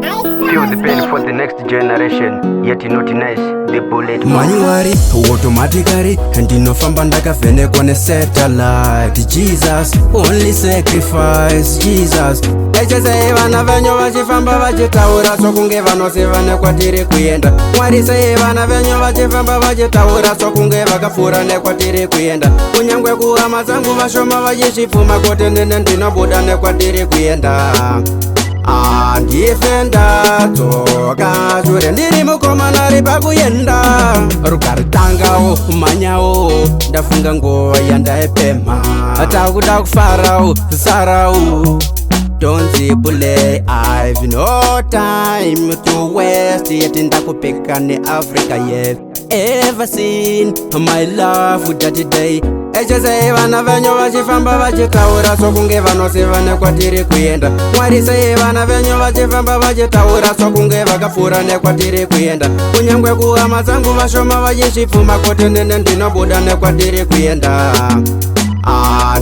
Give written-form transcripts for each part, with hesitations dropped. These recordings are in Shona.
Feel the pain for the next generation, yet not nice, the bullet manuari automatically ndinofamba ndakavhenekwa nesatellite. Jesus only sacrifice. Jesus echesei vana venyu vachifamba vachitaura sokunge vanosiva nekwatiri kuenda. Mwari sei vana venyu vachifamba vachitaura sokunge vakapfuura nekwatiri kuenda. Kunyangwe kuhama dzangu vashoma vachishipfuma kote nene ndinobuda nekwatiri kuenda. Ndife ndadzoka shure ndiri mukomana ripakuyenda. Rukaritangawo manyawo ndafunga nguva yandaipema. Takuda kufarawo sarawo. Don't zibule, I've no time to waste. Yet ndakupeka ne Africa yet. Ever seen my love with that day? Echesei vana venyu vachifamba vachitaura sokunge vanosiva nekwatiri kuenda. Mwari sei vana venyu vachifamba vachitaura sokunge vakapfuura nekwatiri kuenda. Kunyangwe kuhama dzangu vashoma vachishipfuma kote nene ndinobuda nekwatiri kuenda.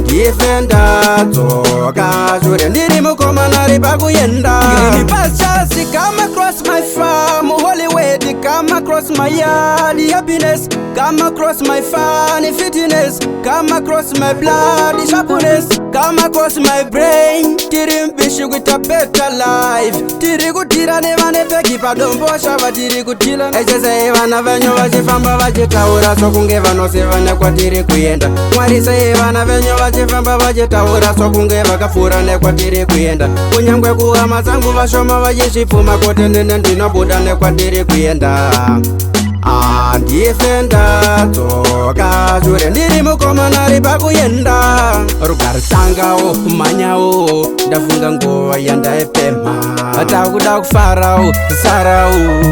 Ndife ndadzoka shure ndiri mukomana ripakuyenda. Green pastures come across my farm, Hollywood come across my yard. Happiness come across my funny fitness, come across my blood sharpness, come across my brain. Tiri mbishi with a better life. Tiri kutira nevane peki padombosha vatiri kutila. Echesei vana venyu vachifamba vachitaura sokunge vanosiva nekwatiri kuenda. Mwari sei vana venyu vachifamba vachitaura sokunge vakapfuura nekwatiri kuenda. Kunyangwe kuhama dzangu vashoma vachishipfuma kote nene ndinobuda nekwatiri kuenda. Ndife ndadzoka shure ndiri mukomana ripakuyenda. Rukaritangawo manyawo ndafunga nguva yandaipema. Takuda kufarawo sarawo.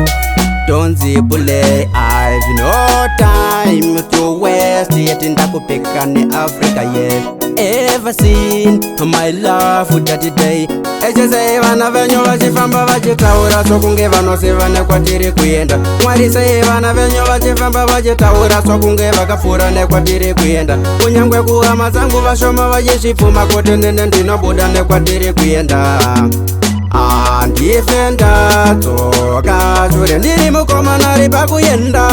Don't zibule, I've no time to waste. Yet ndakupeka ne Africa yet. Ever seen my love with that day? Echesei vana venyu vachifamba vachitaura sokunge vanosiva nekwatiri kuenda. Mwari sei vana venyu vachifamba vachitaura sokunge vakapfuura nekwatiri kuenda. Kunyangwe kuhama dzangu vashoma vachishipfuma kote nene ndinobuda nekwatiri kuenda. Ndife ndadzoka shure ndiri mukomana ripakuyenda.